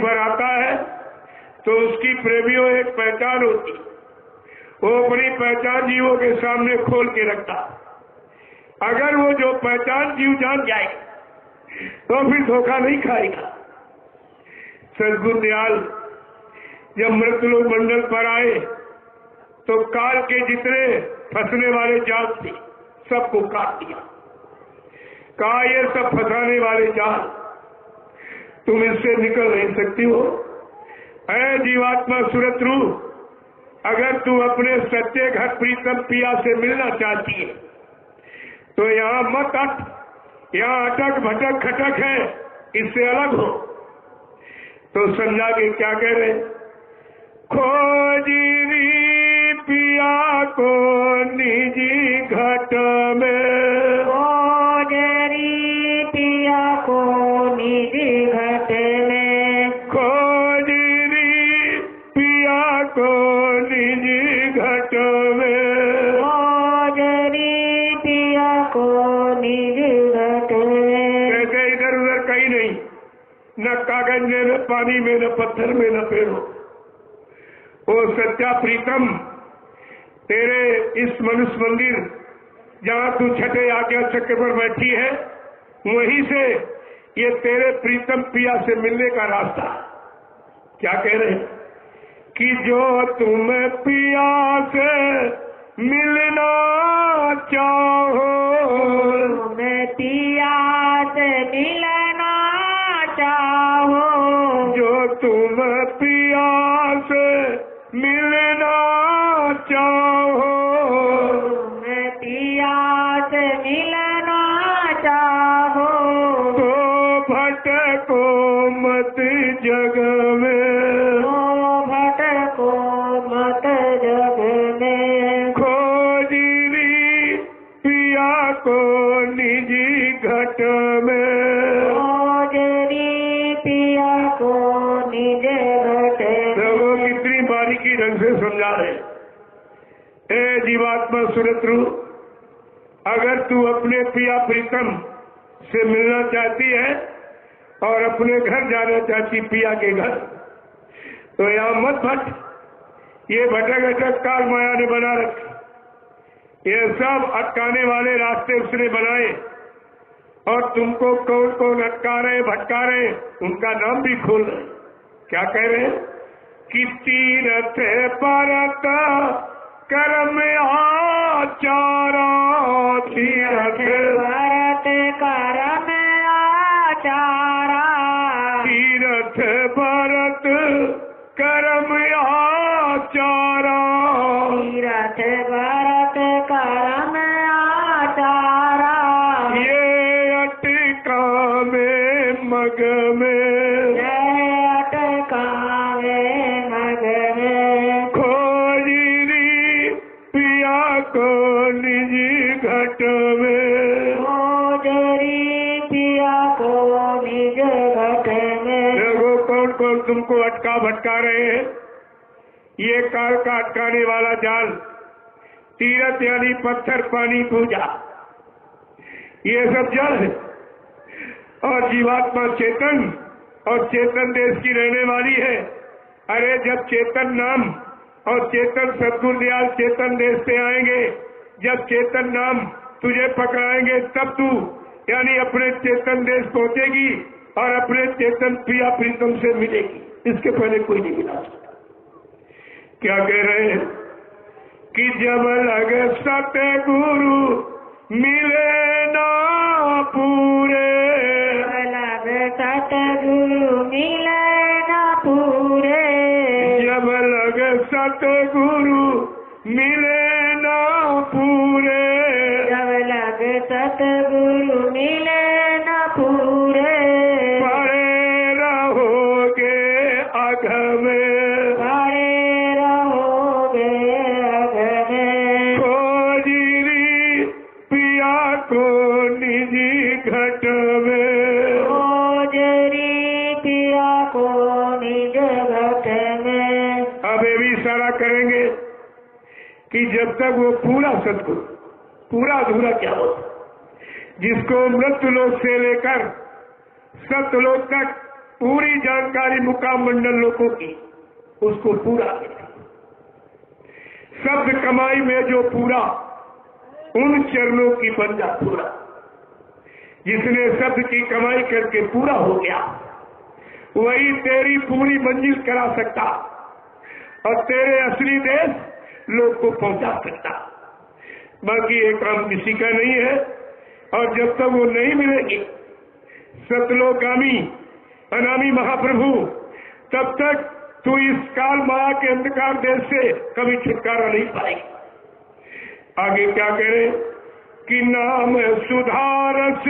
पर आता है तो उसकी प्रेमियों एक पहचान होती, वो अपनी पहचान जीवों के सामने खोल के रखता। अगर वो जो पहचान जीव जान जाए तो फिर धोखा नहीं खाएगा। सद्गुरु दयाल जब मृतलोक मंडल पर आए तो काल के जितने फंसने वाले जाल थे सबको काट दिया। कहा ये सब फंसाने वाले जाल, तुम इससे निकल नहीं सकती हो। ऐ जीवात्मा सूरत रूह, अगर तू अपने सच्चे घर प्रीतम पिया से मिलना चाहती है तो यहाँ मत अट, यहाँ अटक भटक खटक है, इससे अलग हो। तो समझा के क्या कह रहे, खोजी पिया को निजी घट में, खोजरी पिया को निजी घट में, खोजी पिया को निजी घट में, खोजरी पिया को निजी घट में। कहते इधर उधर कहीं नहीं, न कागज में, न पानी में, न पत्थर में, न पेड़ों। वो सच्चा प्रीतम तेरे इस मनुष्य मंदिर जहाँ तू छठे आज्ञा चक्र पर बैठी है, वहीं से ये तेरे प्रीतम पिया से मिलने का रास्ता। क्या कह रहे कि जो तुम पिया से मिलना चाहो, तुम्हें पिया से मिलना चाहो, जो तुम पिया से मिलना चाहो, तुम्हें पिया से मिलना चाहो, तो भटको मत जग में, तो भटको मत जग में, खोजी पिया को निजी घट में, खोजरी पिया को निज घट में। लोगों कितनी बारीकी ढंग से समझा रहे। ए जीवात्मा सूरत रूह, अगर तू अपने पिया प्रीतम से मिलना चाहती है और अपने घर जाना चाहती पिया के घर, तो यहाँ मत भट। ये भटक अटक काल माया ने बना रखे, ये सब अटकाने वाले रास्ते उसने बनाए, और तुमको कौन कौन अटका रहे भटका रहे उनका नाम भी खोल रहे। क्या कह रहे हैं कि तीरथ परत कर्म आचारा, तीरथ भरत करम आचारा, तीरथ भरत कर्म आचारा, तीरथ भरत करम आचारा, ये अटका में मग में, अटकावे मग में, खोजी पिया को निजी घट में, खोजरी पिया को निज घट में। देखो कौन कौन तुमको अटका भटका रहे हैं। ये काल का अटकाने वाला जाल, तीरथ यानी पत्थर, पानी, पूजा, ये सब जल है। और जीवात्मा चेतन और चेतन देश की रहने वाली है। अरे जब चेतन नाम और चेतन सद्गुरु दयाल चेतन देश से आएंगे, जब चेतन नाम तुझे पकड़ाएंगे तब तू यानी अपने चेतन देश पहुंचेगी और अपने चेतन प्रिया प्रीतम से मिलेगी। इसके पहले कोई नहीं मिला सकता। क्या कह रहे हैं कि जब लगे सतगुरु मिले ना पूरे, लग सतगुरु मिले ना पूरे, जब लगे सतगुरु मिले ना पूरे, जब लग सतगुरु मिले ना पूरे, पड़े रहोगे अघ में, पड़े रहोगे अघ में, खोजी पिया को निजी घट में, खोजरी पिया को निज घट में। अब ये भी इशारा करेंगे कि जब तक वो पूरा सतगुरु, पूरा अधूरा क्या होता, जिसको मृत्यु लोक से लेकर सत्यलोक तक पूरी जानकारी मुकाम मंडल लोगों की उसको पूरा मिले। शब्द कमाई में जो पूरा, उन चरणों की बन जा पूरा। जिसने शब्द की कमाई करके पूरा हो गया, वही तेरी पूरी मंजिल करा सकता और तेरे असली देश लोग को पहुंचा सकता। बाकी ये काम किसी का नहीं है। और जब तक वो नहीं मिलेगी सतलोगामी अनामी महाप्रभु, तब तक तू इस काल माया के अंधकार देश से कभी छुटकारा नहीं पाएगी। आगे क्या कह रहे कि नाम सुधारस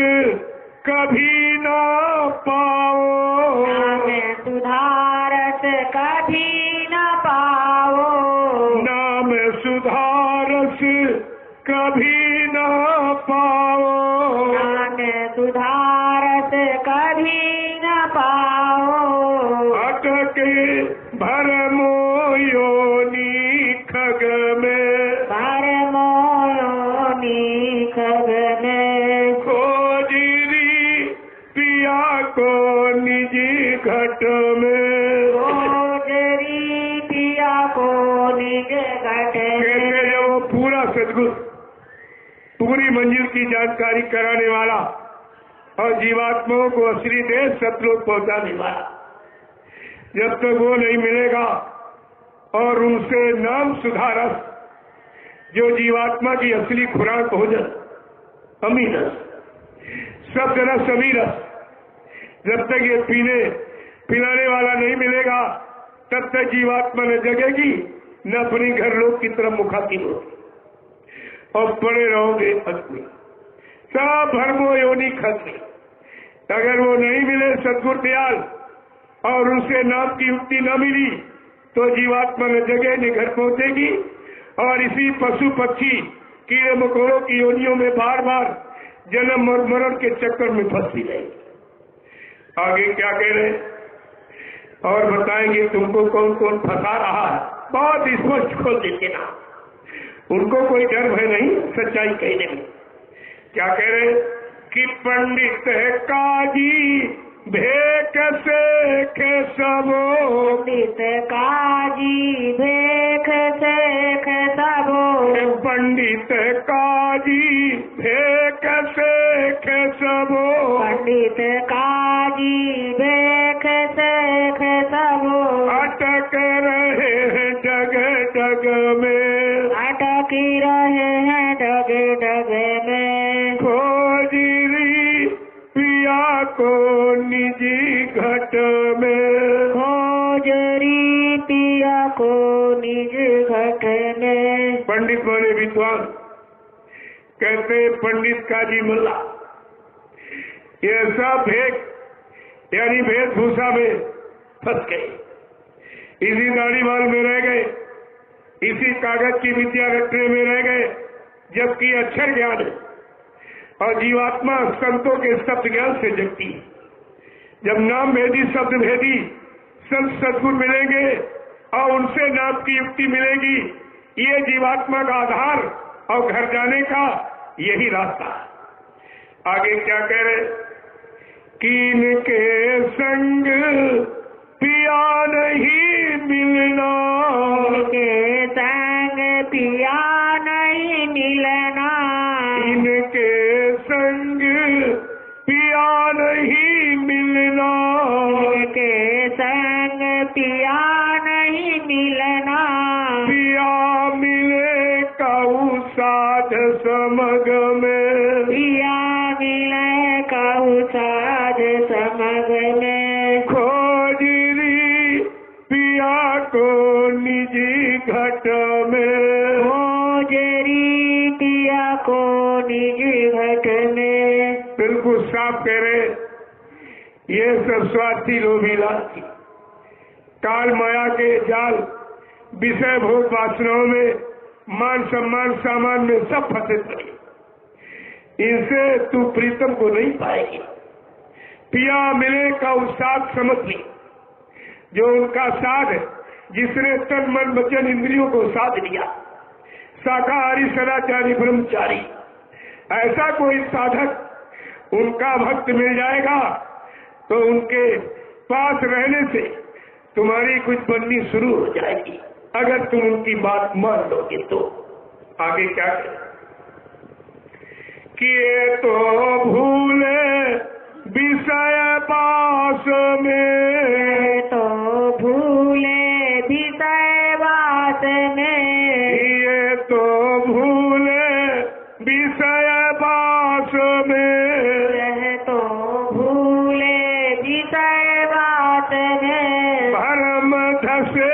कभी ना पाओ, नाम सुधारस कभी न पाओ, नाम सुधारस कभी ना पाओ, नाम सुधारस कभी न पाओ, अटके भरमो योनि खग में, भरमो योनि खग में, खोजरी पिया को निजी घट में, खोजरी पिया को निज घट कहते में। हैं वो पूरा सदगुरु, पूरी मंजिल की जानकारी कराने वाला और जीवात्माओं को असली देश सतलोक पहुंचाने वाला। जब तक वो नहीं मिलेगा और उनसे नाम सुधारस, जो जीवात्मा की असली खुराक भोजन अमीरस, शब्द रस अमीरस, जब तक ये पिलाने वाला नहीं मिलेगा तब तक जीवात्मा न जगेगी न अपनी घर लोग की तरफ मुखातिब होगी और पड़े रहोगे खत में, सब भरमो योनि खत में। अगर वो नहीं मिले सदगुरु दयाल और उनसे नाम की युक्ति न मिली तो जीवात्मा न जगह न घर पहुंचेगी और इसी पशु पक्षी कीड़े मकोड़ों की योनियों में बार बार जन्म और मरण के चक्कर में फंसती रहेगी। आगे क्या कह रहे और बताएंगे तुमको कौन कौन फंसा रहा है, बहुत स्पष्ट खोल देते ना, उनको कोई डर भय नहीं सच्चाई कहने में। क्या कह रहे कि पंडित है काजी भेक सेख सबो, पंडित काजी भेख सेख सबो, पंडित काजी भेक सेख सबो, पंडित काजी भेख सेख सबो, अटक रहे हैं डग डग में, अटकी रहे हैं डग डग में, खोजरी पिया को निजी घट में, खोजरी पिया को निज घट में। पंडित माने विद्वान, कहते पंडित काजी मुल्ला, ये सब भेक यानी वेशभूषा में फंस गए, इसी दाढ़ी बाल में रह गए, इसी कागज की विद्या रखने में रह गए, जबकि अक्षर ज्ञान है और जीवात्मा संतों के शब्द ज्ञान से जगती है। जब नाम भेदी शब्द भेदी संत सदगुरु मिलेंगे और उनसे नाम की युक्ति मिलेगी, ये जीवात्मा का आधार और घर जाने का यही रास्ता। आगे क्या कह रहे कीन के संग पिया नहीं मिलना, इनके संग पिया नहीं मिलना, इनके संग पिया नहीं मिलना, इनके संग पिया नहीं मिलना, पिया मिले काऊ साध समग में, पिया मिले कहु साध समग में, खोजरी पिया को निजी घट में, खोजरी पिया को निज घट में। बिल्कुल साफ कह रहे ये सब स्वार्थी लोभी लालची काल माया के जाल विषय भोग वासनाओं में मान सम्मान सामान में सब फंसे पड़े, इनसे तू प्रीतम को नहीं पाएगी। पिया मिले का साथ समझ ली, जो उनका साध है, जिसने तन मन वचन इंद्रियों को साध लिया, शाकाहारी सदाचारी ब्रह्मचारी, ऐसा कोई साधक उनका भक्त मिल जाएगा तो उनके पास रहने से तुम्हारी कुछ बननी शुरू हो जाएगी, अगर तुम उनकी बात मान लोगे तो। आगे क्या करें? किए तो भूले विषय पास में, तो भूले विषय वास में, किए तो भूले विषय पास में, तो भूले विषय वास में, भरम धसे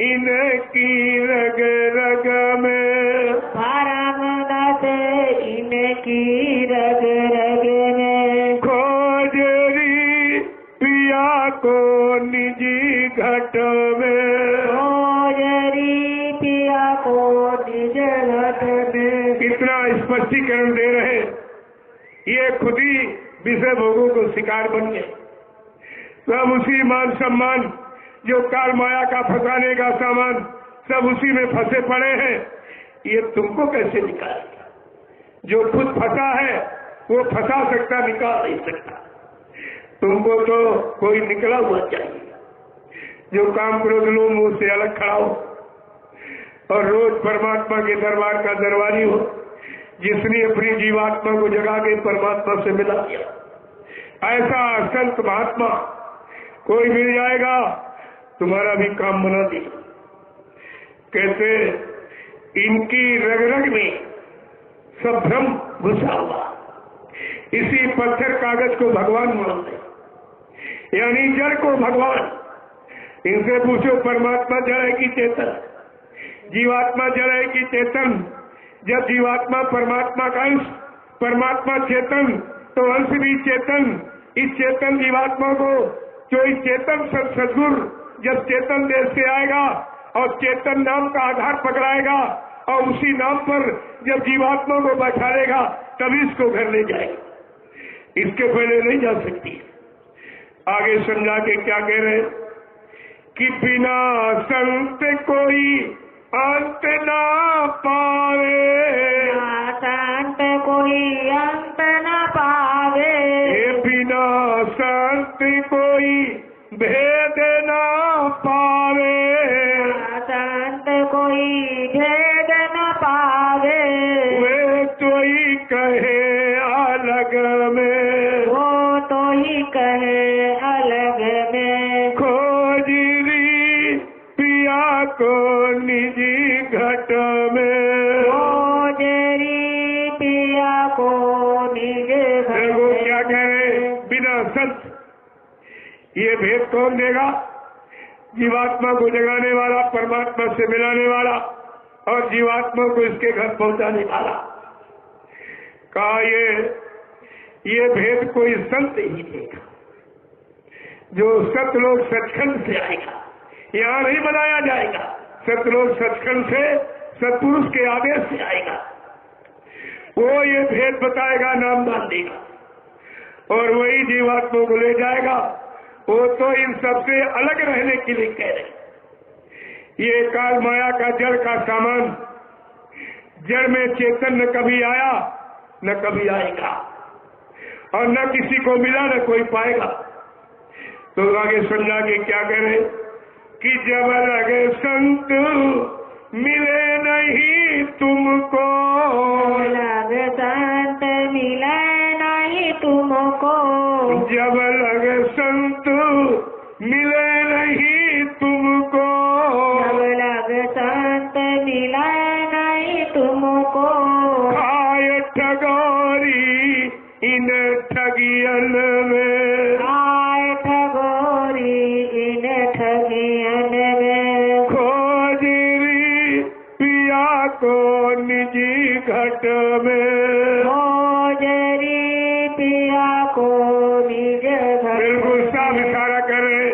इनकी रग रग में, भरम दसे इनकी रग रग में, खोजरी पिया को निजी घट में, खोजरी पिया को निज घट में। इतना स्पष्टीकरण दे रहे, ये खुद ही विषय भोगों को शिकार बन गए। सब उसी मान सम्मान जो काल माया का फंसाने का सामान, सब उसी में फंसे पड़े हैं। ये तुमको कैसे निकालेगा? जो खुद फंसा है वो फंसा सकता, निकाल नहीं सकता। तुमको तो कोई निकला हुआ चाहिए जो काम क्रोध लोभ मोह से अलग खड़ा हो और रोज परमात्मा के दरबार का दरबारी हो, जिसने अपनी जीवात्मा को जगा के परमात्मा से मिला दिया। ऐसा संत महात्मा कोई मिल जाएगा, तुम्हारा भी काम बना दी। कहते इनकी रग रग में सब भ्रम घुसा हुआ, इसी पत्थर कागज को भगवान मान ले, यानी जड़ को भगवान। इनसे पूछो परमात्मा जड़ है कि चेतन, जीवात्मा जड़ है कि चेतन? जब जीवात्मा परमात्मा का अंश, परमात्मा चेतन, तो अंश भी चेतन। इस चेतन जीवात्मा को जो इस चेतन सदगुरु जब चेतन देश से आएगा और चेतन नाम का आधार पकड़ाएगा और उसी नाम पर जब जीवात्मा को बैठाएगा तभी इसको घर ले जाएगा, इसके पहले नहीं जा सकती। आगे समझा के क्या कह रहे कि बिना संत कोई अंत ना पावे, संत कोई अंत न पावे, बिना संत कोई भेद ना पावे, संत कोई भेद न पावे, वे तो ही कहे अलग में, वो तो ही कहे अलग में, खोजरी पिया को निजी घट में, खोजरी पिया को निज घट वो क्या कह रहे? बिना संत ये भेद कौन देगा? जीवात्मा को जगाने वाला, परमात्मा से मिलाने वाला और जीवात्मा को इसके घर पहुंचाने वाला। कहा ये भेद कोई संत ही देगा, जो सतलोक सचखंड से आएगा। यहाँ नहीं बनाया जाएगा, सतलोक सचखंड से सतपुरुष के आदेश से आएगा। वो ये भेद बताएगा, नामदान देगा और वही जीवात्मा को ले जाएगा। वो तो इन सबसे अलग रहने के लिए कह रहे। ये काल माया का जड़ का सामान, जड़ में चेतन न कभी आया न कभी आएगा और न किसी को मिला न कोई पाएगा। तो आगे समझा के क्या कह रहे कि जब लगे संत मिले नहीं तुमको, लग संत मिले नहीं तुमको, जब लगे संत मिले नहीं तुमको, जब लग संत मिले नहीं तुमको, खाए ठगोरी इन ठगियन में, आए ठगोरी इन ठगियन में, खोजरी पिया को निजी घट में, खोजरी पिया को निज घट। बिल्कुल साफ इशारा कर रहे।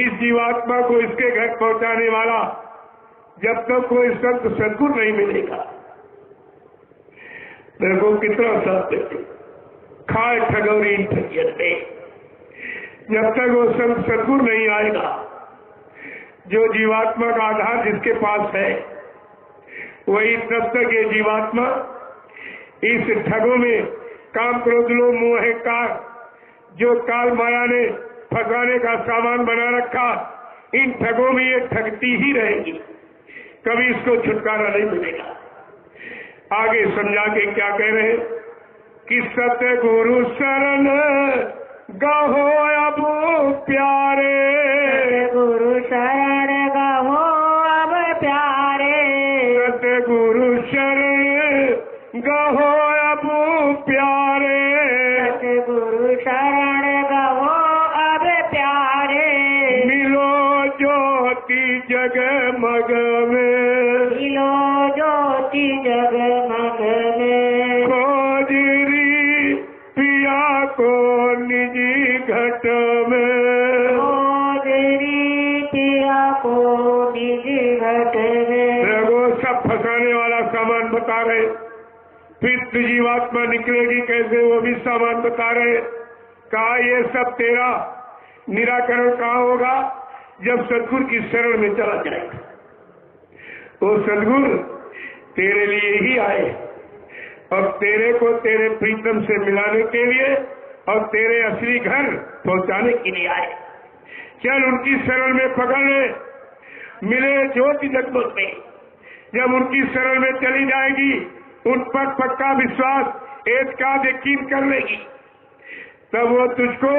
इस जीवात्मा को इसके घर पहुंचाने वाला जब तक कोई संत सदगुरु नहीं मिलेगा। देखो कितना साफ है, खाए ठगोरी इन ठगियन में। जब तक वो संत सदगुरु नहीं आएगा, जो जीवात्मा का आधार जिसके पास है, वही तब तक ये जीवात्मा इस ठगों में काम क्रोध लोभ मोह का जो काल माया ने फंसाने का सामान बना रखा। इन ठगों में ये ठगती ही रहेगी, कभी इसको छुटकारा नहीं मिलेगा। आगे समझा के क्या कह रहे कि सतगुरु शरण गाहो अब प्यारे, गुरु शरण गाहो अब प्यारे, सतगुरु शरण गाहो अब प्यारे, गुरु शरण गाहो अब प्यारे, मिलो ज्योति जगमग में, मिलो ज्योति जगमग में, खोजरी पिया को निजी घट में, खोजरी पिया को निजी घट में। वो सब फंसाने वाला सामान बता रहे। फिर जीवात्मा निकलेगी कैसे, वो भी सामान बता रहे। कहा ये सब तेरा निराकरण कहाँ होगा, जब सदगुरु की शरण में चला जाएगा। वो सदगुरु तेरे लिए ही आए और तेरे को तेरे प्रीतम से मिलाने के लिए और तेरे असली घर पहुंचाने के लिए आए। चल उनकी शरण में पकड़ ले, मिले ज्योति जगमग में। जब उनकी शरण में चली जाएगी, उन पर पक्का विश्वास एतकाद यकीन कर लेगी, तब वो तुझको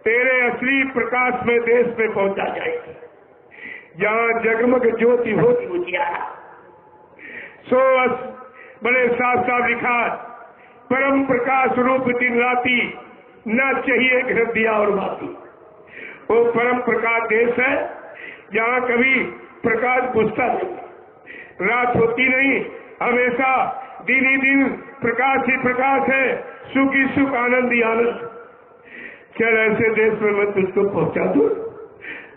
तेरे असली प्रकाश में देश में पहुंचा जाएगी, जहां जगमग ज्योति होती उजियारा। सो बड़े साफ साफ लिखा, परम प्रकाश रूप दिन राती, न चाहिए घर दिया और बाती। वो परम प्रकाश देश है जहां कभी प्रकाश बुझता नहीं, रात होती नहीं, हमेशा दिन ही दिन प्रकाश ही प्रकाश है, सुख ही सुख, आनंद ही आनंद। चल ऐसे देश में मैं तुझको पहुंचा दूं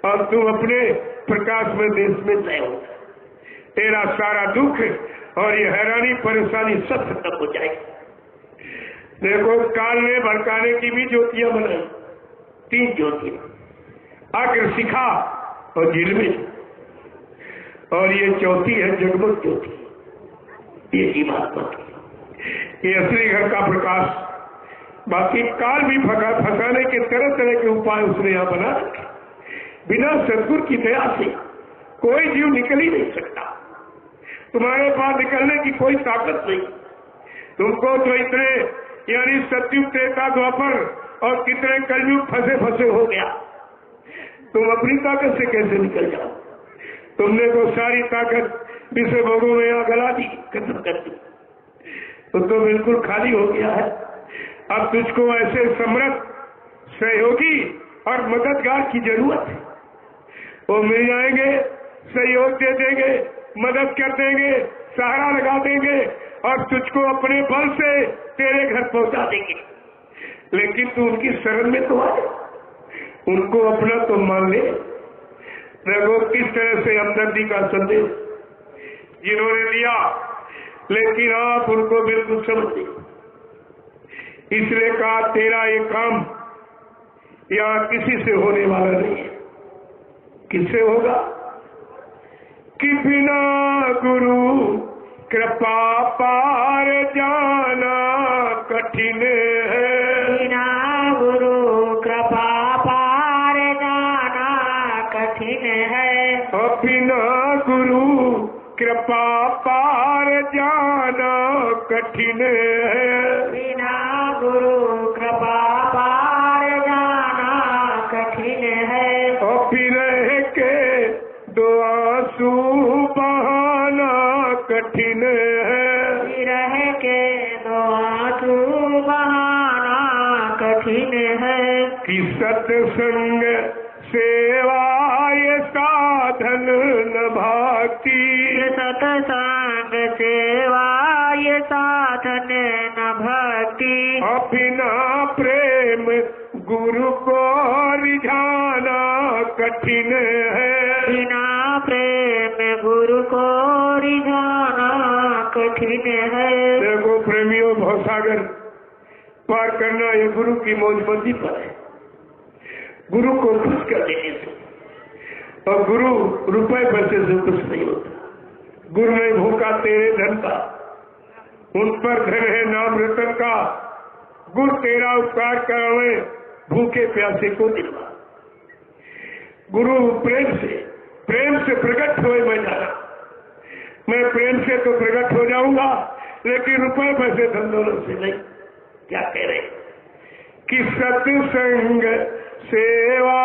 और तू अपने प्रकाश में देश में तय हो, तेरा सारा दुख और ये हैरानी परेशानी सब खत्म हो जाएगी। देखो काल ने भड़काने की भी ज्योतियां बनाई, 3 ज्योतियां, अग्र, शिखा और झिलमिल, और ये चौथी है जगमग ज्योति। ये जीवात्मा की, ये असली घर का प्रकाश। बाकी काल भी फंसाने के तरह तरह के उपाय उसने यहाँ बना रखे। बिना सदगुरु की दया से कोई जीव निकल ही नहीं सकता। तुम्हारे पास निकलने की कोई ताकत नहीं। तुमको तो इतने यानी सतयुग, त्रेता, द्वापर और कितने कलयुग फंसे फंसे हो गया, तुम अपनी ताकत से कैसे निकल जाओ? तुमने तो सारी ताकत विषय भोगों में यहाँ गला दी, खत्म कर दी, तो बिल्कुल खाली हो गया है। अब तुझको ऐसे समर्थ, सहयोगी और मददगार की जरूरत है। वो मिल जाएंगे, सहयोग दे देंगे, मदद कर देंगे, सहारा लगा देंगे और तुझको अपने बल से तेरे घर पहुंचा देंगे। लेकिन तू उनकी शरण में तो आ, उनको अपना तो मान ले। देखो किस तरह से हमदर्दी का संदेश जिन्होंने दिया, लेकिन आप उनको बिल्कुल समझते। इसलिए कहा तेरा ये काम यहाँ किसी से होने वाला नहीं है। किससे होगा? कि बिना गुरु कृपा पार जाना कठिन है, बिना गुरु कृपा पार जाना कठिन है, और बिना गुरु कृपा पार जाना कठिन है, बिना गुरु कृपा पार जाना कठिन है, और फिर के दो आंसू बहाना कठिन है, विरह के दो आंसू बहाना कठिन है, कि सत्संग सेवा ये साधन न भक्ति, सत्संग सेवा ये साधन न भक्ति, बिना प्रेम गुरु को रिझाना कठिन है, बिना प्रेम गुरु को रिझाना कठिन है। देखो प्रेमियों, भवसागर पार करना ये गुरु की मौजबंदी पर है। गुरु को खुश कर देने से, और गुरु रुपए पैसे से कुछ नहीं होता। गुरु नहीं भूखा तेरे धन का, उन पर धन है नाम रतन का। गुरु तेरा उपकार करावे भूखे प्यासे को दिलवा। गुरु प्रेम से प्रकट हुए मैं जाना। मैं प्रेम से तो प्रकट हो जाऊंगा, लेकिन रुपए पैसे धन दौलत से नहीं। क्या कह रहे कि सत्संग सेवा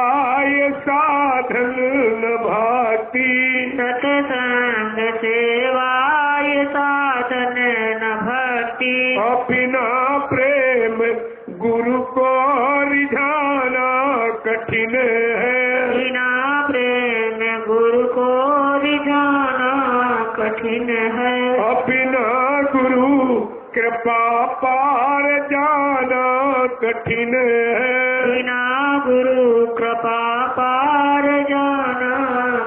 ये साधन न भक्ति, सत्संग सेवा ये साधन न भक्ति, बिना प्रेम गुरु को रिझाना कठिन है, बिना प्रेम गुरु को रिझाना कठिन है, बिना गुरु कृपा पार जाना कठिन है, बिना गुरु कृपा पार जाना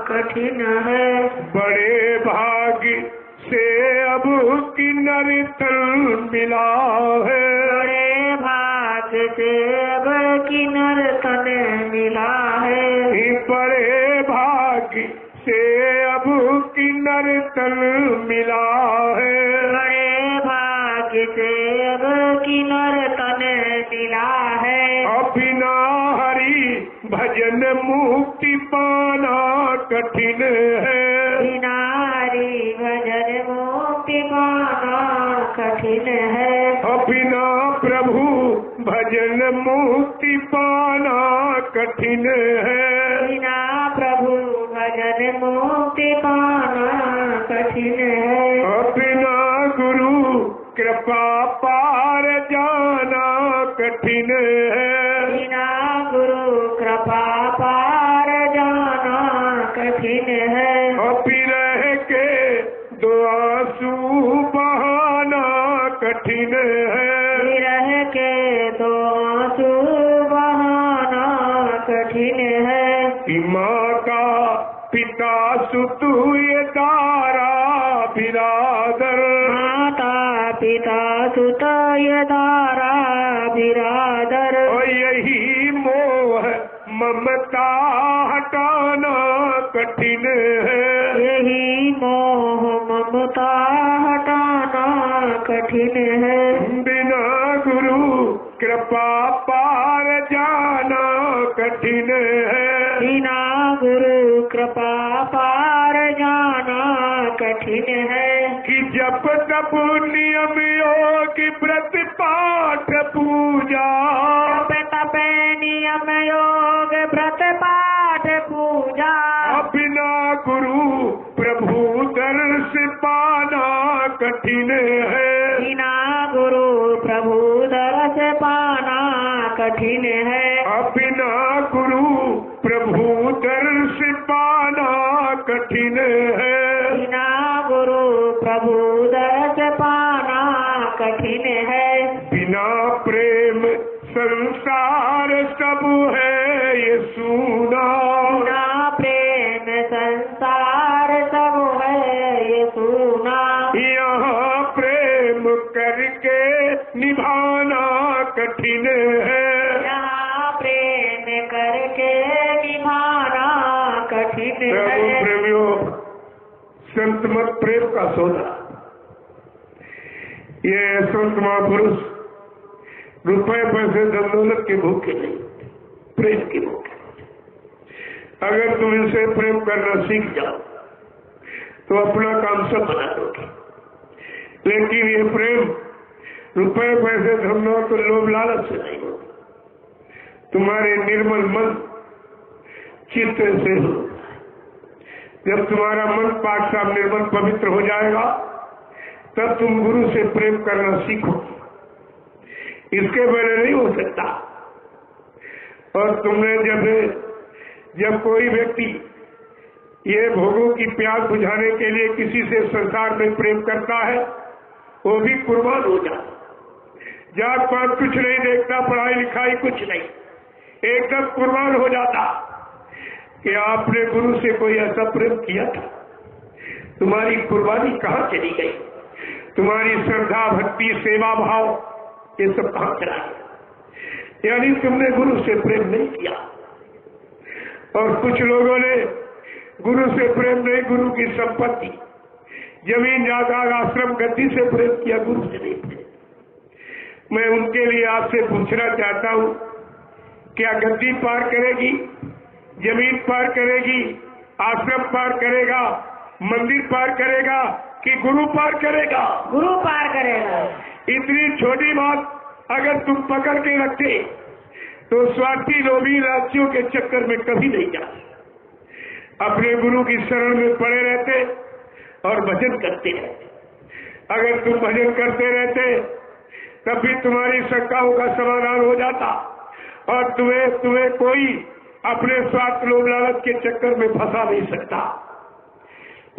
कठिन है। बड़े भाग्य से अब किन्नर तल मिला है, बड़े भाग्य से अब किन्नर तन मिला है, बड़े भाग्य से अब किन्नर तल मिला है, बड़े भाग्य से अब किन्नर तन मिला है, बिना हरि भजन मुक्ति पाना कठिन है, बिना हरि भजन मुक्ति पाना कठिन है, बिना प्रभु भजन मुक्ति पाना कठिन है, बिना प्रभु भजन मुक्ति पाना कठिन है, बिना गुरु कृपा पार जाना कठिन है, बिना गुरु कृपा पार जाना कठिन है, रह के दो आंसू बहाना कठिन है, विरह के दो आंसू बहाना कठिन है, माँ का पिता सुत ये दारा बिरादर, माता पिता सुत ये दारा बिरादर, और यही मोह ममता हटाना कठिन है, यही मोह ममता हटाना कठिन है, बिना गुरु कृपा पार जाना कठिन है, बिना गुरु कृपा पार जाना कठिन है, कि जप तप नियम योग व्रत पाठ पूजा, जप तप नियम योग व्रत पाठ पूजा, बिना गुरु प्रभु दर्श पाना कठिन है, बिना गुरु प्रभु दर्श पाना कठिन है, बिना गुरु प्रभु दर्श पाना कठिन है, बिना गुरु प्रभु दर्श पाना कठिन है, बिना प्रेम संसार सब है ये सूना, बिना प्रेम संसार सब है ये सुना, यहाँ प्रेम करके निभाना कठिन है, यहाँ प्रेम करके निभाना कठिन प्रभु है, प्रेमियों, संत मत प्रेम का सौदा। ये संत महापुरुष रुपए पैसे धन दौलत के भूखे नहीं, प्रेम के भूखे। अगर तुम इनसे प्रेम करना सीख जाओ तो अपना काम सब बना दोगे, लेकिन ये प्रेम रुपए पैसे धन दौलत तो लोभ लालच से नहीं होगा, तुम्हारे निर्मल मन चित्त से होगा। जब तुम्हारा मन पाक साफ निर्मल पवित्र हो जाएगा तब तुम गुरु से प्रेम करना सीखो, इसके पहले नहीं हो सकता। और तुमने जब कोई व्यक्ति ये भोगों की प्यास बुझाने के लिए किसी से संसार में प्रेम करता है, वो भी कुर्बान हो जाता, जात पात कुछ नहीं देखता, पढ़ाई लिखाई कुछ नहीं, एकदम कुर्बान हो जाता कि आपने गुरु से कोई ऐसा प्रेम किया था, तुम्हारी कुर्बानी कहाँ चली गई, तुम्हारी श्रद्धा भक्ति सेवा भाव ये सब कहाँ चला गया, यानी तुमने गुरु से प्रेम नहीं किया। और कुछ लोगों ने गुरु से प्रेम नहीं, गुरु की संपत्ति जमीन जायदाद आश्रम गद्दी से प्रेम किया, गुरु से नहीं प्रेम। मैं उनके लिए आपसे पूछना चाहता हूं क्या गद्दी पार करेगी, जमीन पार करेगी, आश्रम पार करेगा, मंदिर पार करेगा कि गुरु पार करेगा? गुरु पार करेगा। इतनी छोटी बात अगर तुम पकड़ के रखते तो स्वार्थी लोभी लालचियों के चक्कर में कभी नहीं जाते, अपने गुरु की शरण में पड़े रहते और भजन करते रहते। अगर तुम भजन करते रहते तब भी तुम्हारी शंकाओं का समाधान हो जाता और तुम्हें कोई अपने स्वार्थ लोभ लालच के चक्कर में फंसा नहीं सकता।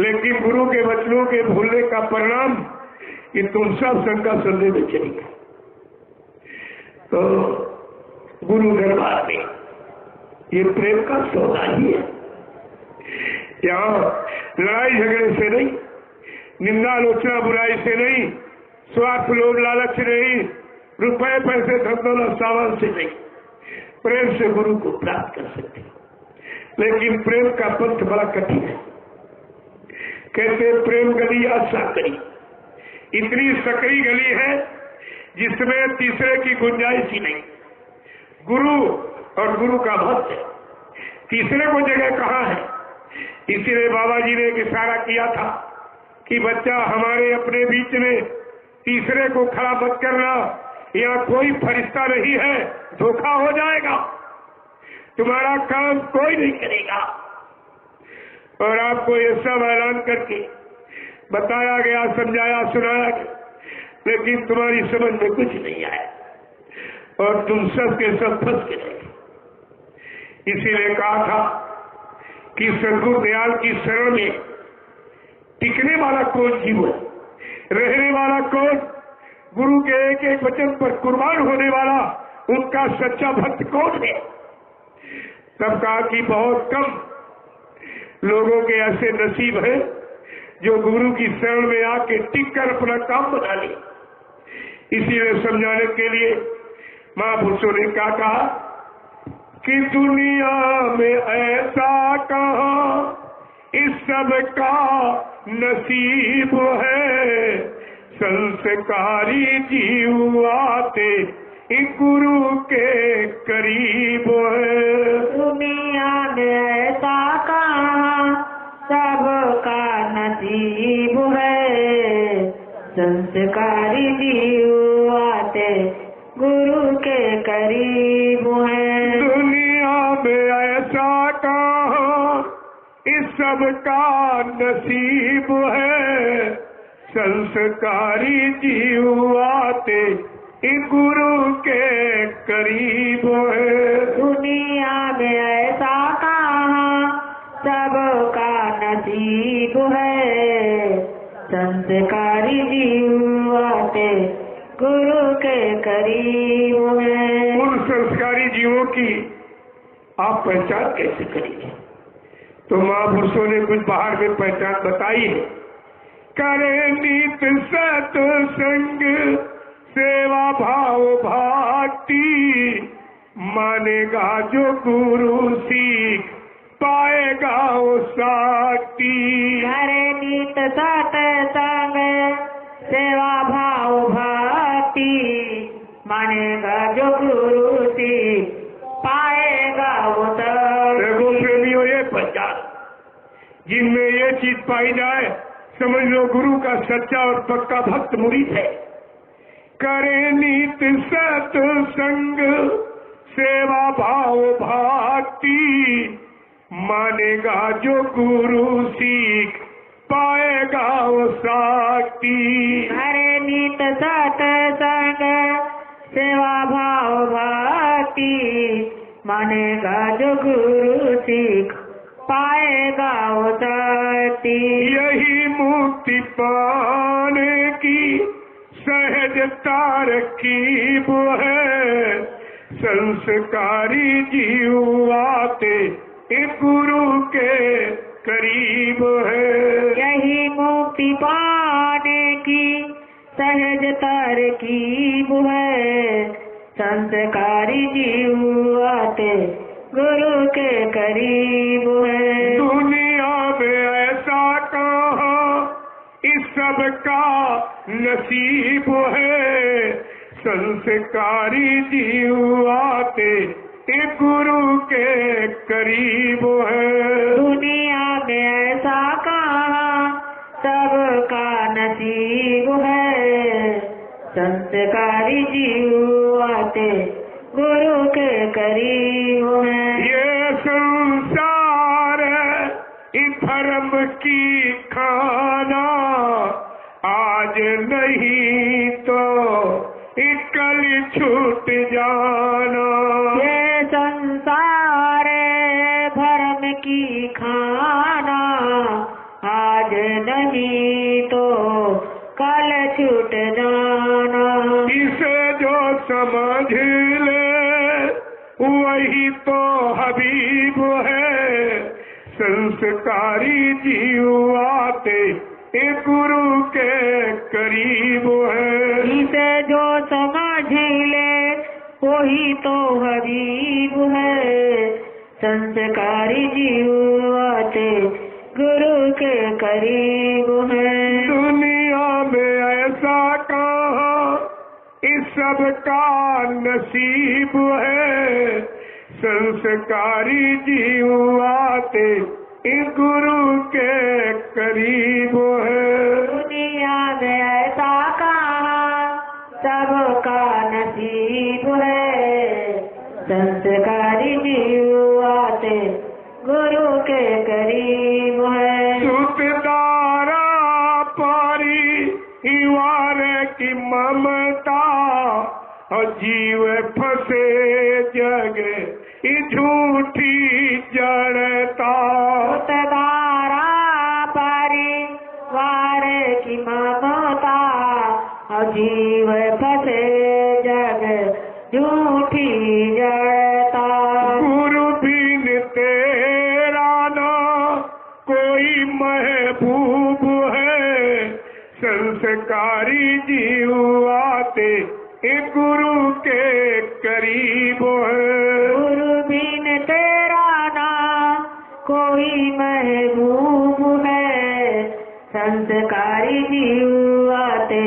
लेकिन गुरु के वचनों के भूलने का परिणाम कि तुम सब शंका संदेह में चली गए। तो गुरु दरबार में ये प्रेम का सौदा ही है। यहाँ लड़ाई झगड़े से नहीं, निंदा आलोचना बुराई से नहीं, स्वार्थ लोभ लालच से नहीं, रुपए पैसे धन सामान से नहीं, प्रेम से गुरु को प्राप्त कर सकते। लेकिन प्रेम का पंथ बड़ा कठिन है। कहते प्रेम गली या साकरी, इतनी सकरी गली है जिसमें तीसरे की गुंजाइश ही नहीं। गुरु और गुरु का भक्त, तीसरे को जगह कहाँ है? इसीलिए बाबा जी ने एक इशारा किया था कि बच्चा हमारे अपने बीच में तीसरे को खड़ा मत करना, यहाँ कोई फरिश्ता नहीं है, धोखा हो जाएगा, तुम्हारा काम कोई नहीं करेगा। और आपको ये सब ऐलान करके बताया गया, समझाया, सुनाया गया, लेकिन तुम्हारी समझ में कुछ नहीं आया और तुम सब के सब फंस के रहे। इसीलिए कहा था कि सदगुरु दयाल की शरण में टिकने वाला कौन जीव है, रहने वाला कौन, गुरु के एक एक वचन पर कुर्बान होने वाला उनका सच्चा भक्त कौन है? तब कहा कि बहुत कम लोगों के ऐसे नसीब हैं जो गुरु की शरण में आके टिक कर अपना काम बना ले। इसीलिए समझाने के लिए महापुरुषों ने कहा कि दुनिया में ऐसा कहाँ इस सब का नसीब है, संस्कारी जीव आते गुरु के करीब है। दुनिया में ऐसा कहाँ सबका नसीब है, संस्कारी जीव आते गुरु के करीब है। दुनिया में ऐसा कहाँ इस सब का नसीब है, संस्कारी जीव आते गुरु के करीब है। दुनिया में ऐसा कहाँ सबका नसीब है, संस्कारी जीव आते गुरु के करीब है। उन संस्कारी जीवों की आप पहचान कैसे करेंगे? तो महापुरुषों ने कुछ बाहर में पहचान बताई है। करे नित सत्संग सेवा भाव भक्ति, मानेगा जो गुरु सीख पाएगा वो शक्ति। करे नित सत्संग सेवा भाव भक्ति, मानेगा जो गुरु सीख पाएगा वो शक्ति। देखो प्रेमियों, ये पहचान जिनमें ये चीज पाई जाए, समझ लो गुरु का सच्चा और पक्का भक्त मुरीद है। करे नित सत्संग सेवा भाव भक्ति, मानेगा जो गुरु सीख पाएगा वो शक्ति। करे नित सत्संग सेवा भाव भक्ति, मानेगा जो गुरु सीख पाएगा वो शक्ति। यही मुक्ति पाने की सहज तरकीब है, संस्कारी जीव आते गुरु के करीब है। यही मुक्ति पाने की सहज तरकीब है, संस्कारी जीव आते गुरु के करीब है। दुनिया में ऐसा कहाँ इस सब का नसीब है, संस्कारी जीव आते नसीब है, संस्कारी जीव आते गुरु के करीब है। ये संसार धर्म की खाना, आज नहीं तो कल छूट जाना। ये संसार धर्म की खाना, आज नहीं तो कल छूट जाना। इसे जो समझ ले वही तो हबीब है, संस्कारी जीव आते गुरु के करीब है। इसे जो समझ ले वही तो हबीब है, संस्कारी जीव आते गुरु के करीब है। दुनिया में ऐसा कहाँ इस सब का नसीब है, संस्कारी जीव आते गुरु के करीब है। दुनिया में ऐसा कहाँ सबका नसीब है, संस्कारी जीव आते गुरु के करीब है। सुतदारा पारी इवार की ममता, और जीव फंसे जग झूठी जड़ता। सुतदारा परिवार की ममता, और जीव फंसे जग झूठी जड़ता। गुरु बिन तेरा ना कोई महबूब है, संस्कारी जीव आते गुरु के करीब है। गुरु बिन तेरा ना कोई महबूब है, संस्कारी जीव आते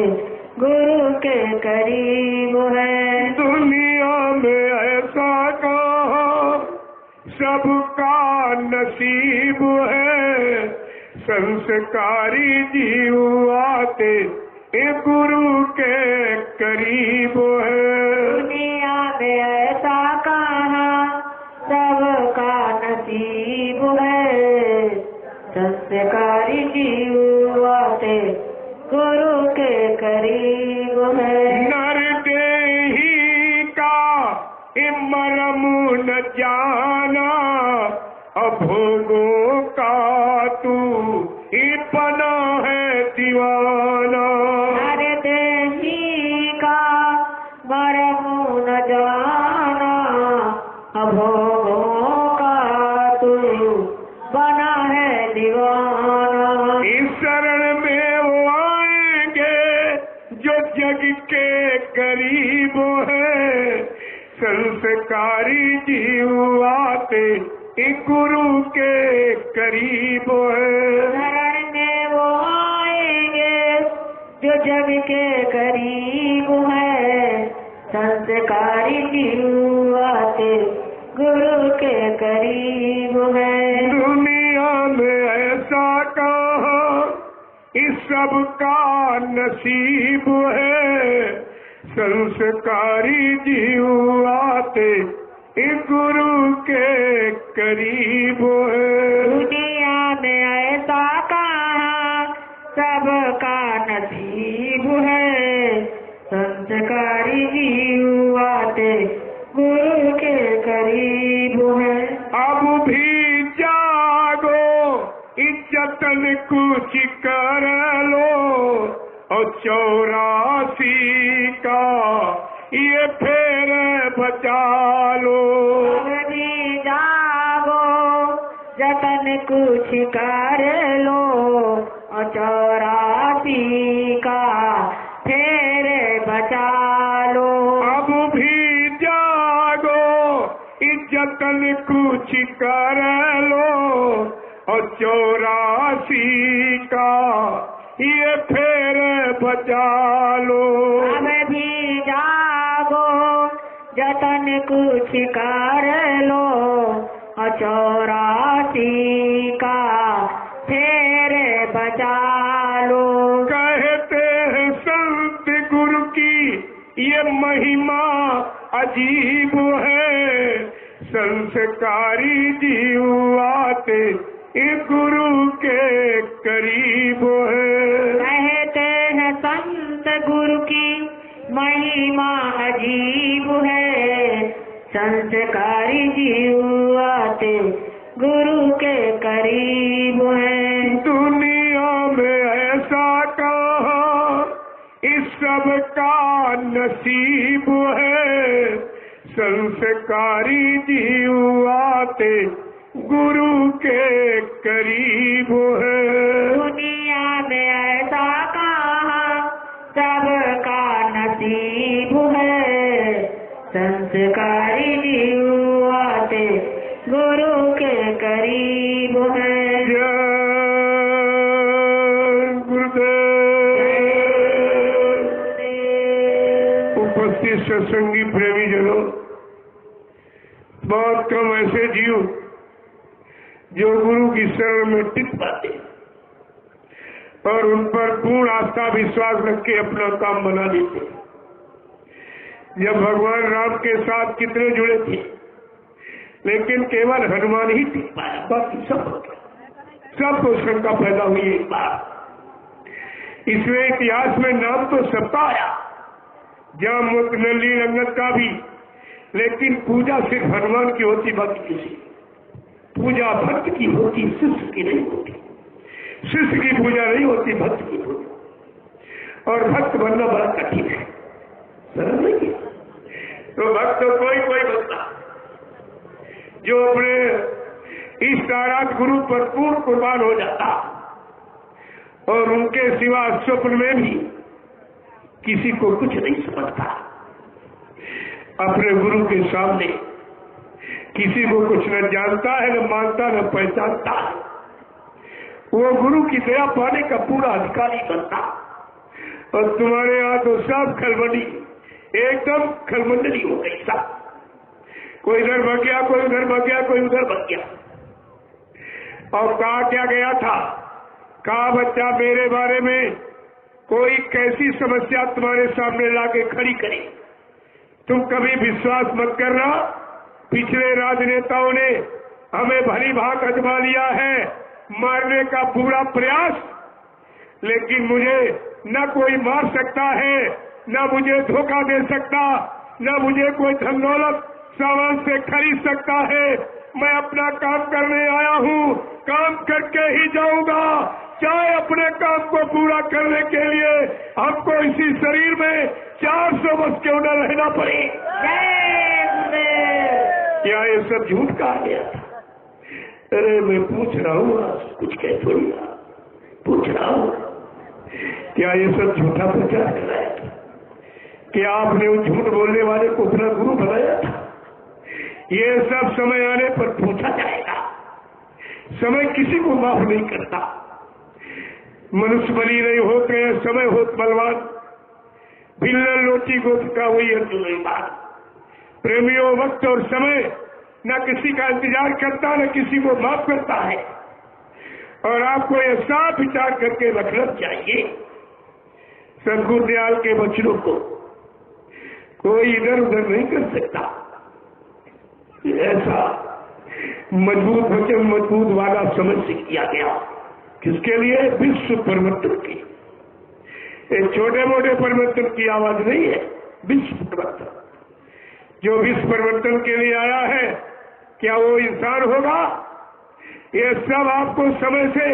गुरु के करीब है। दुनिया में ऐसा कहाँ सबका नसीब है, संस्कारी जीव आते गुरु के करीब है। दुनिया में ऐसा कहाँ सबका नसीब है, संस्कारी जीव आते गुरु के करीब है। नर देही का मरम न जाना, अभोगों का तू बना है दीवाना। नर देही का मरम न जाना, अभोगों का तू बना है दीवाना। इस शरण में वो आएंगे जो जग के करीब है, संस्कारी जीव आते गुरु के करीब है। शरण में वो आएंगे जो जग के करीब है, संस्कारी जीव आते गुरु के करीब है। दुनिया में ऐसा कहाँ इस सब का नसीब है, संस्कारी जीव आते गुरु के करीब है। दुनिया में ऐसा कहाँ सबका नसीब है, संस्कारी जीव आते गुरु के करीब है। अब भी जागो, इज्जतन कुछ कर लो, और 84 का ये फेर बचा लो। अभी जागो जतन कुछ कर लो, और 84 का फेर बचा लो। अब भी जागो, इज्जतन कुछ कर लो, और 84 का ये फेर बचा लो। अब भी जागो जतन कुछ कर लो, और 84 का फेर बचा लो। कहे महिमा अजीब है, संस्कारी जीव आते गुरु के करीब है। कहते हैं संत गुरु की महिमा अजीब है, संस्कारी जीव आते गुरु के करीब है। दुनिया में ऐसा कहाँ इस सब का नसीब है, संस्कारी जीव आते गुरु के करीब है। दुनिया में ऐसा कहाँ सबका नसीब है, संस्कारी जीव आते गुरु के करीब है। जय गुरुदेव। उपस्थित सत्संगी प्रेमी जनों, बहुत कम ऐसे जीव जो गुरु की शरण में टिक पाते और उन पर पूर्ण आस्था विश्वास रख के अपना काम बना लेते। जब भगवान राम के साथ कितने जुड़े थे, लेकिन केवल हनुमान ही टिक पाया, बाकी सब हो गया। सबको शंका पैदा हुई एक बार। इसमें इतिहास में नाम तो सबका आया, जामवंत नली रंगत का भी, लेकिन पूजा सिर्फ हनुमान की होती, बाकी किसी। पूजा भक्त की होती, शिष्य की नहीं होती। शिष्य की पूजा नहीं होती, भक्त की पूजा। और भक्त बनना बड़ा कठिन है, सरल नहीं है। तो भक्त तो कोई बनता जो अपने इस तारात गुरु पर पूर्ण कुर्बान हो जाता और उनके सिवा स्वप्न में भी किसी को कुछ नहीं समझता। अपने गुरु के सामने किसी को कुछ न जानता है, न मानता, न पहचानता है। वो गुरु की दया पाने का पूरा अधिकारी बनता। और तुम्हारे यहाँ तो सब खलबली, एकदम खलबंदली हो गई सब। कोई इधर भाग गया, कोई उधर भाग गया, कोई उधर भाग गया। और कहा क्या गया था, कहा बच्चा मेरे बारे में कोई कैसी समस्या तुम्हारे सामने लाके खड़ी करे, तुम कभी विश्वास मत करना। पिछले राजनेताओं ने हमें भली भांति आजमा लिया है, मारने का पूरा प्रयास, लेकिन मुझे न कोई मार सकता है, न मुझे धोखा दे सकता, न मुझे कोई धन दौलत सामान से खरीद सकता है। मैं अपना काम करने आया हूँ, काम करके ही जाऊंगा, चाहे अपने काम को पूरा करने के लिए हमको इसी शरीर में 400 वर्ष क्यों न रहना पड़े। क्या ये सब झूठ कहा गया था? अरे मैं पूछ रहा हूँ, कुछ कह थोड़ी पूछ रहा हूँ, क्या ये सब झूठा प्रचार कराया था? क्या आपने उस झूठ बोलने वाले को अपना गुरु बनाया था? ये सब समय आने पर पूछा जाएगा। समय किसी को माफ नहीं करता। मनुष्य बली नहीं होते हैं, समय होत बलवान। भिल्लर लोटी को थका हुई है बात। प्रेमियों, वक्त और समय न किसी का इंतजार करता, न किसी को माफ करता है। और आपको यह साफ विचार करके रखना चाहिए। सदगुरु दयाल के वचनों को कोई इधर उधर नहीं कर सकता। ऐसा मजबूत वचन, मजबूत वादा समझ से किया गया। किसके लिए? विश्व परिवर्तन की। एक छोटे मोटे परिवर्तन की आवाज नहीं है, विश्व परिवर्तन। जो विश्व परिवर्तन के लिए आया है, क्या वो इंसान होगा? ये सब आपको समय से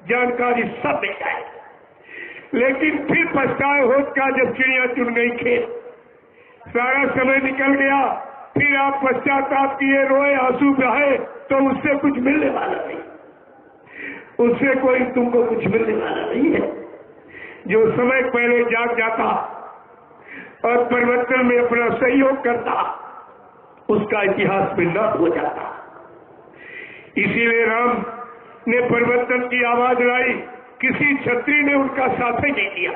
जानकारी सब मिल जाएगी। लेकिन फिर पछताए होत का जब चिड़िया चुन गई खेत, सारा समय निकल गया, फिर आप पश्चाताप किए, रोए, आंसू बहाए, तो उससे कुछ मिलने वाला नहीं। उससे कोई तुमको कुछ मिलने वाला नहीं है। जो समय पहले जाग जाता और परिवर्तन में अपना सहयोग करता, उसका इतिहास में न हो जाता। इसीलिए राम ने परिवर्तन की आवाज लाई। किसी छत्री ने उनका साथ ही नहीं दिया,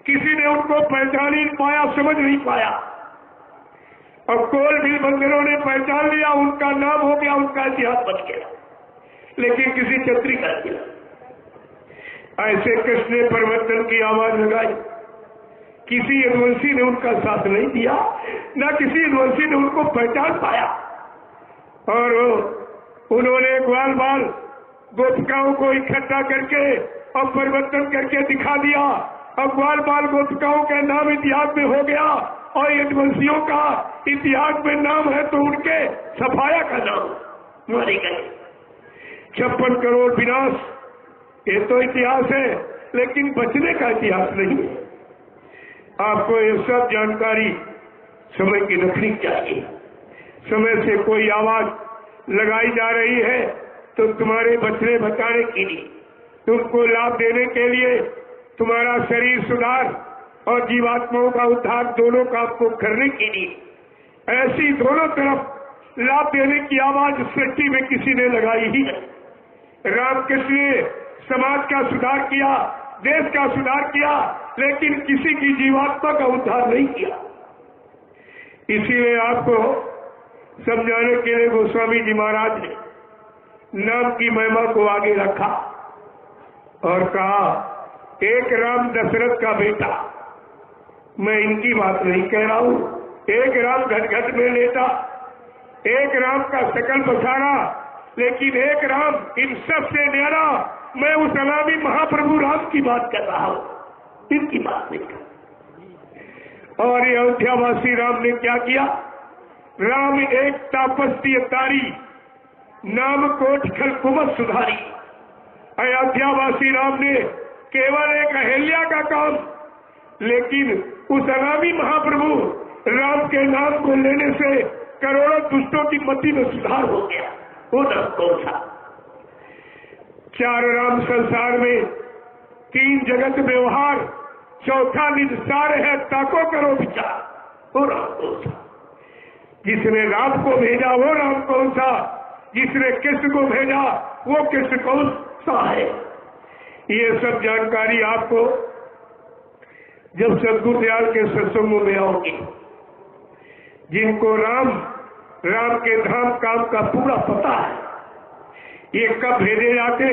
किसी ने उनको पहचान ही नहीं पाया, समझ नहीं पाया। और कोल भी बंदरों ने पहचान लिया, उनका नाम हो गया, उनका इतिहास बन गया, लेकिन किसी छत्री का दिया। ऐसे कृष्ण ने परिवर्तन की आवाज लगाई। किसी यदुवंशी ने उनका साथ नहीं दिया, न किसी यदुवंशी ने उनको पहचान पाया। और उन्होंने ग्वाल बाल गोपिकाओं को इकट्ठा करके और परिवर्तन करके दिखा दिया। अब ग्वाल बाल गोपिकाओं का नाम इतिहास में हो गया और यदुवंशियों का इतिहास में नाम है तो उनके सफाया का नाम मारे गए। 56 करोड़ विनाश, ये तो इतिहास है, लेकिन बचने का इतिहास नहीं है। आपको ये सब जानकारी समय की रखनी चाहिए। समय से कोई आवाज लगाई जा रही है तो तुम्हारे बचने बचाने के लिए, तुमको लाभ देने के लिए, तुम्हारा शरीर सुधार और जीवात्माओं का उद्धार दोनों का आपको करने के लिए ऐसी दोनों तरफ लाभ देने की आवाज सृष्टि में किसी ने लगाई ही है। रामकृष्ण ने समाज का सुधार किया, देश का सुधार किया, लेकिन किसी की जीवात्मा का उद्धार नहीं किया। इसीलिए आपको समझाने के लिए गोस्वामी जी महाराज ने नाम की महिमा को आगे रखा और कहा, एक राम दशरथ का बेटा। मैं इनकी बात नहीं कह रहा हूं। एक राम घट घट में लेता, एक राम का सकल बसारा, लेकिन एक राम इन सब से न्यारा। मैं उस अनामी महाप्रभु राम की बात कर रहा हूं, इनकी बात नहीं कर। और ये अयोध्यावासी राम ने क्या किया? राम एक तापस्ती तारी, नाम कोट खल कुमत सुधारी। अयोध्यावासी राम ने केवल एक अहिल्या का काम, लेकिन उस अनामी महाप्रभु राम के नाम को लेने से करोड़ों दुष्टों की मति में सुधार हो गया। वो नाम कौन सा? 4 राम संसार में, 3 जगत व्यवहार, चौथा निज सार है, ताको करो विचार। वो राम कौन सा? जिसने राम को भेजा वो राम कौन सा? जिसने कृष्ण को भेजा वो कृष्ण कौन सा है? ये सब जानकारी आपको जब सद्गुरु दयाल के सत्संगों में आओगी, जिनको राम के धाम काम का पूरा पता है, ये कब भेजे जाते,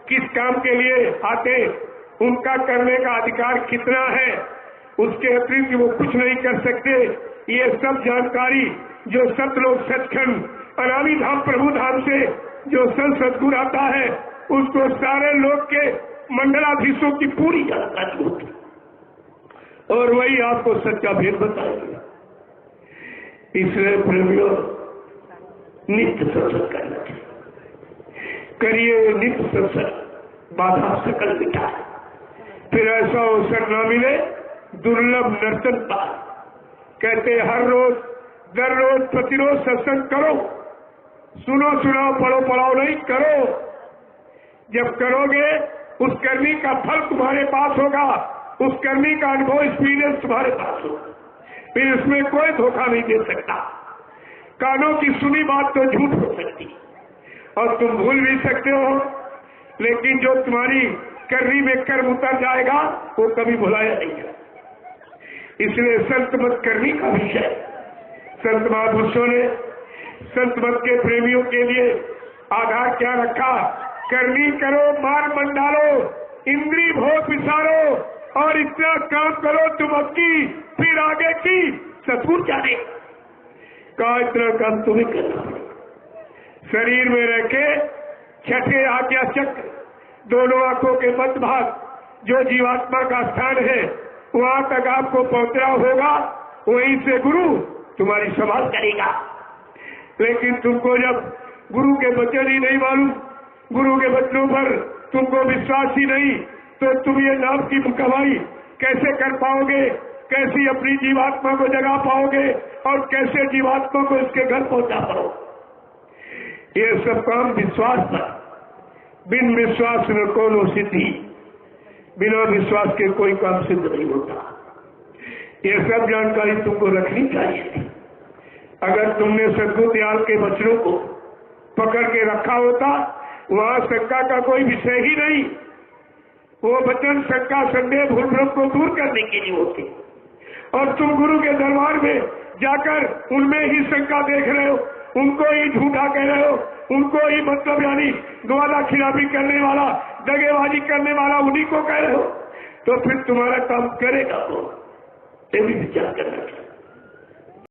किस काम के लिए आते, उनका करने का अधिकार कितना है, उसके अतिरिक्त वो कुछ नहीं कर सकते। ये सब जानकारी जो सतलोक सचखंड अनामी धाम प्रभु धाम से जो संत सद्गुरु आता है, उसको सारे लोग के मंडलाधीशों की पूरी जानकारी होती, और वही आपको सच्चा भेद बताएंगे। इसलिए प्रेमियों, नित्य सत्संग करना चाहिए। करिए नित्य सत्संग, बाधा सकल मिटाए, फिर ऐसा अवसर न मिले दुर्लभ नर्तन पाए। कहते हर रोज दर रोज प्रतिरोज सत्संग करो, सुनो सुनाओ पढ़ो पढ़ाओ नहीं करो। जब करोगे उस करनी का फल तुम्हारे पास होगा, उस करनी का अनुभव एक्सपीरियंस तुम्हारे पास होगा, फिर इसमें कोई धोखा नहीं दे सकता। कानों की सुनी बात तो झूठ हो सकती और तुम भूल भी सकते हो, लेकिन जो तुम्हारी करनी में कर्म उतर जाएगा वो कभी भुलाया नहीं जाएगा। इसलिए संत मत करनी का विषय संत महापुरुषों ने संत मत के प्रेमियों के लिए आधार क्या रखा? करनी करो, मार मंडालो, इंद्री भोग विसारो और इतना काम करो तुम अबकी, फिर आगे की सतगुरु जाने का इतना काम तुम्हें करना पड़ेगा। शरीर में रह के 6ठे आज्ञा चक्र, दोनों आंखों के मध्य भाग जो जीवात्मा का स्थान है, वहां तक आपको पहुंचना होगा। वहीं से गुरु तुम्हारी संभाल करेगा। लेकिन तुमको जब गुरु के वचन ही नहीं मालूम, गुरु के वचनों पर तुमको विश्वास ही नहीं, तो तुम ये नाम की कमाई कैसे कर पाओगे? कैसी अपनी जीवात्मा को जगा पाओगे और कैसे जीवात्मा को इसके घर पहुंचा पाओगे? ये सब काम विश्वास पर, बिन विश्वास न कोनो सिद्धि, बिना विश्वास के कोई काम सिद्ध नहीं होता। ये सब जानकारी तुमको रखनी चाहिए थी। अगर तुमने सद्गुरु दयाल के वचनों को पकड़ के रखा होता, वहां शंका का कोई विषय ही नहीं। वो वचन शंका संदेह भूल भ्रम को दूर करने के लिए होते, और तुम गुरु के दरबार में जाकर उनमें ही शंका देख रहे हो, उनको ही झूठा कह रहे हो, उनको ही मतलब यानी ग्वाला खिलाफी करने वाला, दगेबाजी करने वाला उन्हीं को कह रहे हो, तो फिर तुम्हारा काम करेगा कौन? ये भी विचार करना चाहिए।